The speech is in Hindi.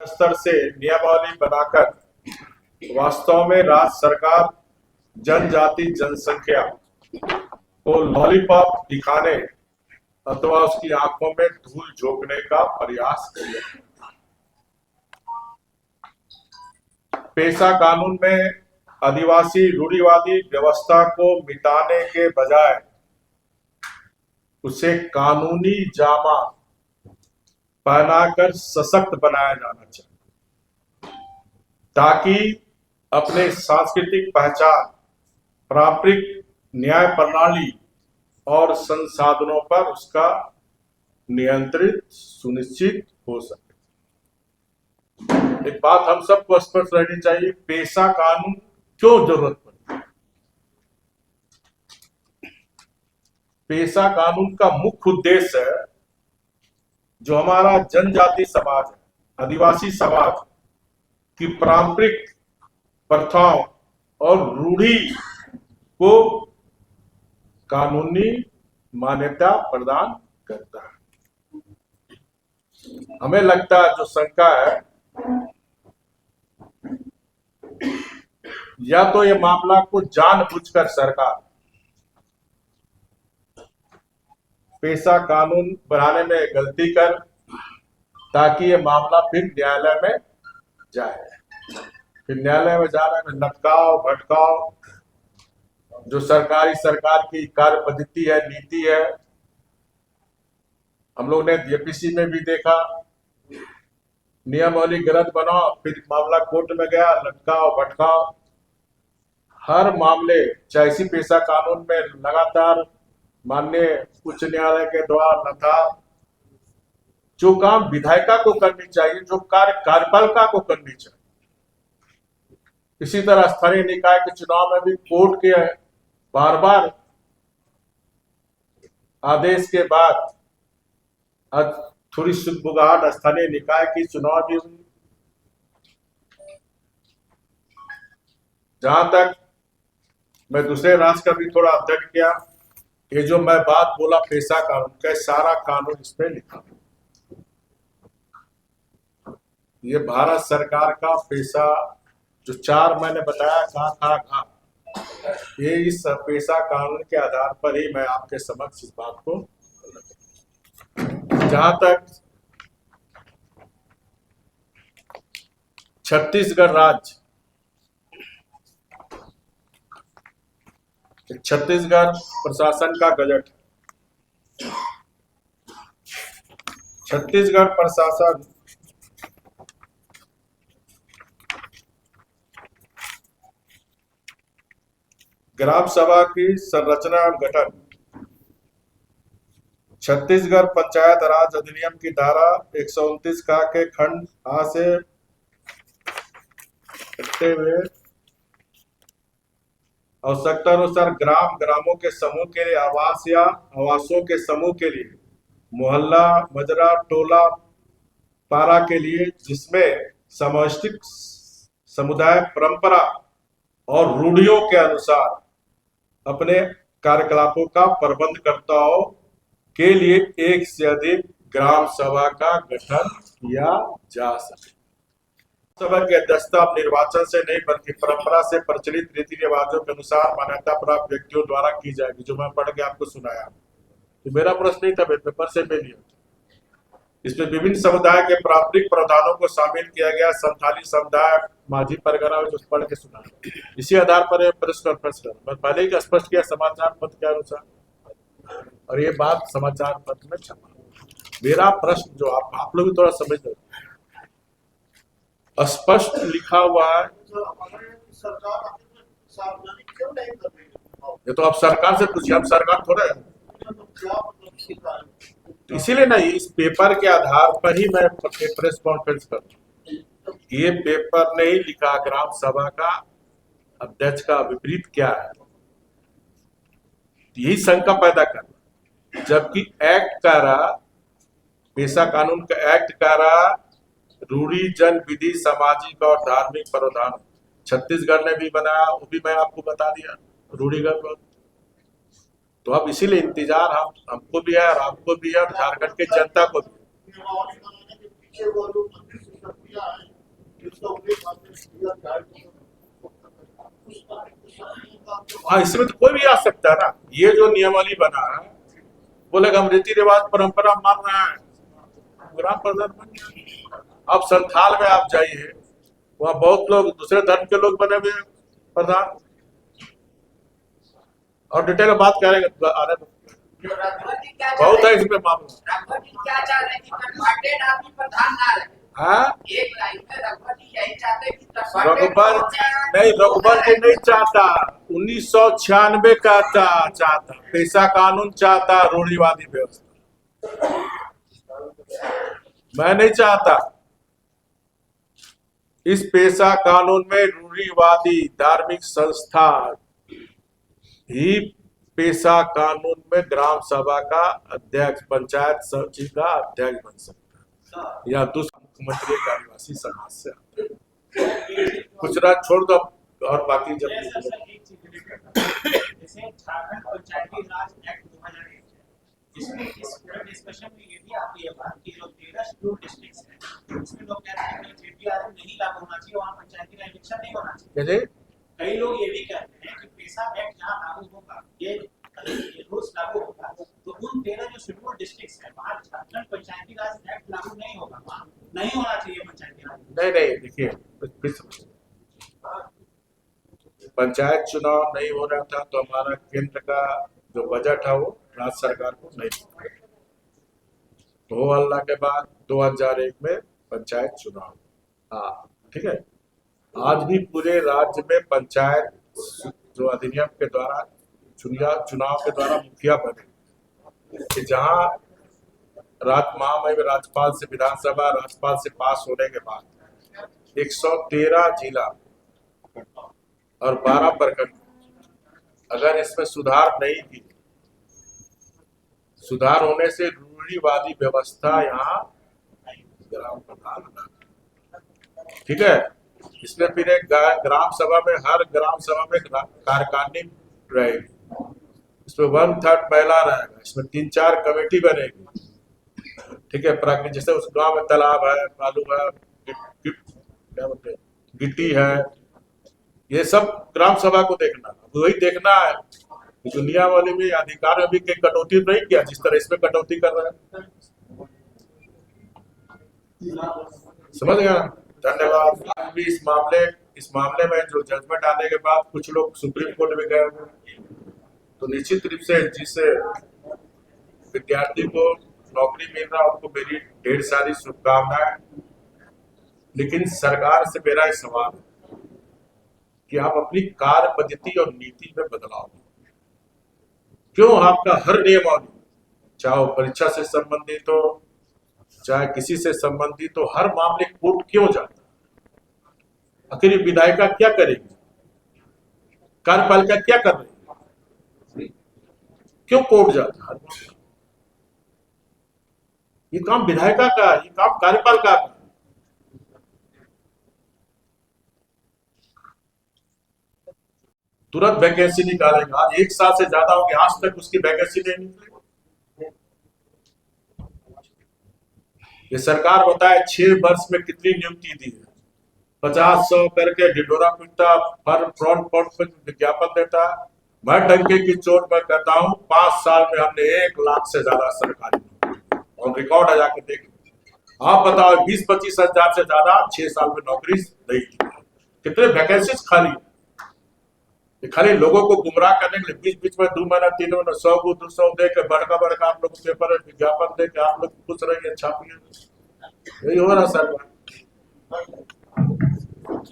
स्तर से नियमावली बनाकर वास्तव में राज्य सरकार जनजाति जनसंख्या को लॉलीपॉप दिखाने अथवा उसकी आंखों में धूल झोंकने का प्रयास किया। पेशा कानून में आदिवासी रूढ़िवादी व्यवस्था को मिटाने के बजाय उसे कानूनी जामा पहनाकर सशक्त बनाया जाना चाहिए, ताकि अपने सांस्कृतिक पहचान, पारंपरिक न्याय प्रणाली और संसाधनों पर उसका नियंत्रित सुनिश्चित हो सके। एक बात हम सबको स्पष्ट रहनी चाहिए, पेशा कानून क्यों जरूरत पड़ी। पेशा कानून का मुख्य उद्देश्य है जो हमारा जनजाति समाज है, आदिवासी समाज की पारंपरिक प्रथाओं और रूढ़ी को कानूनी मान्यता प्रदान करता है। हमें लगता है जो शंका है, या तो ये मामला को जानबूझकर सरकार पेशा कानून बनाने में गलती कर, ताकि ये मामला फिर न्यायालय में जाए। फिर न्यायालय में जाने में लटकाव भटकाव, जो सरकार की कार्य पद्धति है, नीति है, हम लोग ने जेपीसी में भी देखा, नियमावली गलत बनाओ, फिर मामला कोर्ट में गया, लटकाव भटकाव। हर मामले, चाहे इसी पेशा कानून में लगातार माननीय उच्च न्यायालय के द्वारा न था, जो काम विधायिका को करनी चाहिए, जो कार्य कार्यपालिका को करनी चाहिए। इसी तरह स्थानीय निकाय के चुनाव में भी कोर्ट के बार बार आदेश के बाद आज थोड़ी सुगबुगाहट स्थानीय निकाय की चुनाव भी हुई। जहां तक मैं दूसरे राज्य का भी थोड़ा अध्ययन किया, ये जो मैं बात बोला पेशा कानून का, सारा कानून इसमें लिखा। ये भारत सरकार का पेशा जो 4 मैंने बताया कहा, ये इस पेशा कानून के आधार पर ही मैं आपके समक्ष इस बात को, जहां तक छत्तीसगढ़ राज्य, छत्तीसगढ़ प्रशासन का गजट, छत्तीसगढ़ प्रशासन ग्राम सभा की संरचना एवं गठन, छत्तीसगढ़ पंचायत राज अधिनियम की धारा 129 का के खंड आ से रखते हुए आवश्यकता अनुसार ग्रामों के समूह के लिए आवास या आवासों के समूह के लिए मोहल्ला, मजरा, टोला, पारा के लिए, जिसमें समष्टिक समुदाय परंपरा और रूढ़ियों के अनुसार अपने कार्यकलापों का प्रबंध करता हो, के लिए एक से अधिक ग्राम सभा का गठन किया जा सके। सभा की अध्यक्षता निर्वाचन से नहीं बल्कि परंपरा से प्रचलित रीति रिवाजों के अनुसार मान्यता प्राप्त व्यक्तियों द्वारा की जाएगी, जो मैं पढ़ के आपको सुनाया। तो मेरा प्रश्न नहीं था, पेपर से भी नहीं होता। इसमें विभिन्न समुदाय के पारंपरिक प्रावधानों को शामिल किया गया। संथाली समुदाय, माझी परगना, जो पढ़ के सुनाया। इसी आधार पर प्रश्न मैं पहले ही स्पष्ट किया समाचार पत्र के अनुसार, और ये बात समाचार पत्र में छपा। मेरा प्रश्न जो आप लोग भी थोड़ा समझ लो, स्पष्ट लिखा हुआ है। ये तो आप सरकार से पूछिए, हम सरकार थोड़ा है। तो इसीलिए नहीं, इस पेपर के आधार पर ही मैं प्रेस कॉन्फ्रेंस करूं। ये पेपर नहीं लिखा ग्राम सभा का अध्यक्ष का विपरीत क्या है, यही शंका पैदा करना। जबकि एक्ट का रहा, पेशा कानून का एक्ट का रहा, रूढ़ी, जन विधि, सामाजिक और धार्मिक प्रावधान छत्तीसगढ़ ने भी बनाया, वो भी मैं आपको बता दिया, रूढ़िगत। तो अब इसीलिए इंतजार हमको भी है और आपको भी है और झारखंड के जनता को भी। हाँ, इसमें तो कोई भी आ सकता है ना। ये जो नियमावली बना है, बोलेगा हम रीति रिवाज परंपरा मान रहे हैं, ग्राम प्रधान बन गया। अब संथाल में आप जाइए, वहाँ बहुत लोग दूसरे धर्म के लोग बने हुए हैं प्रधान। और डिटेल में बात करेंगे आने में, बहुत है इसमें मामला। हाँ, रघुबर नहीं, रघुबर जी नहीं चाहता, 1996 का चाहता, पेशा कानून चाहता, रूढ़िवादी व्यवस्था। मैं नहीं चाहता। इस पेशा कानून में रूढ़िवादी धार्मिक संस्था ही पेशा कानून में ग्राम सभा का अध्यक्ष, पंचायत सचिव का अध्यक्ष बन सकता है, या दूसरा मुख्यमंत्री एक आदिवासी समाज से आता है। कुछ राज छोड़ दो और बाकी जब जैसे झारखंड पंचायती राज एक्ट 2001 है, जिसमें इस पूरे डिस्कशन में ये भी आती है बात कि जो 13 शेड्यूल डिस्ट्रिक्ट्स हैं, उसमें लोग कहते हैं कि जेपीआरएम नहीं लागू होना चाहिए, वहाँ पंचायती राज इलेक्शन नहीं होना चाहिए। कई लोग ये भी कहते हैं कि पेशा एक्ट जहाँ लागू होगा, ये रूल्स लागू होगा, तो उन 13 जो शेड्यूल डिस्ट्रिक्ट्स हैं, वहाँ झारखंड पंचायती राज एक्ट लागू नहीं होगा, वहाँ नहीं होना चाहिए पंचायती राज। नहीं, देखिए, पंचायत चुनाव नहीं हो रहा था तो हमारा केंद्र का जो बजट है वो राज्य सरकार को नहीं मिला। तो अल्लाह के बाद 2001 में पंचायत चुनाव, हाँ ठीक है। आज भी पूरे राज्य में पंचायत जो अधिनियम के द्वारा चुनाव के द्वारा मुखिया बने, कि जहाँ महामहिम में राज्यपाल से विधानसभा, राज्यपाल से पास होने के बाद 113 जिला और 12 प्रखंड, अगर इसमें सुधार नहीं की, सुधार होने से रूढ़िवादी व्यवस्था यहाँ ग्राम प्रधान, ठीक है। इसमें फिर एक ग्राम सभा में, हर ग्राम सभा में कार्यकारिणी रहेगी, इसमें 1/3 महिला रहेगा, इसमें 3-4 कमेटी बनेगी, ठीक है। प्राकृतिक जैसे उस गांव में तालाब है, बालू है, क्या बोलते हैं, गिट्टी है, ये सब ग्राम सभा को देखना, वही देखना है। दुनिया वाले में अधिकार में भी कटौती नहीं किया जिस तरह इसमें कटौती कर रहा है। समझ गया? धन्यवाद। अभी इस मामले में जो जजमेंट आने के बाद कुछ लोग सुप्रीम कोर्ट में गए हुए, तो निश्चित रूप से जिस विद्यार्थी को नौकरी मिल रहा है उनको मेरी ढेर सारी शुभकामनाएं। लेकिन सरकार से मेरा एक सवाल है कि आप अपनी कार्य पद्धति और नीति में बदलाव, क्यों आपका हर नियमावली, चाहे वो परीक्षा से संबंधित हो, चाहे किसी से संबंधित हो, हर मामले कोर्ट क्यों जाता है? आखिर विधायिका क्या करेगी, कार्यपालिका क्या कर रही है, क्यों कोर्ट जाता है? ये काम विधायिका का, ये काम कार्यपालिका का। तुरंत वैकेंसी निकालेगा, आज 1 साल से ज्यादा हो गया, आज तक उसकी वैकेंसी नहीं निकली। ये सरकार बताए 6 वर्ष में कितनी नियुक्ति दी है, 50-100 करके ढिढोरा पीटता, फ्रंट पे विज्ञापन देता। मैं डंके की चोट में कहता हूँ 5 साल में हमने 1 लाख से ज्यादा सरकारी नौकरी, और रिकॉर्ड है, जाके देख। आप बताओ 20-25 हजार से ज्यादा 6 साल में नौकरी नहीं दी। कितने वैकेंसीज खाली, खाली लोगों को गुमराह करने के लिए बीच बीच में 2 महीना 3 महीना 100 को 200 दे के बड़का आप लोग पेपर विज्ञापन दे के आप लोग खुश रहिए, छापिए। यही हो रहा सरकार।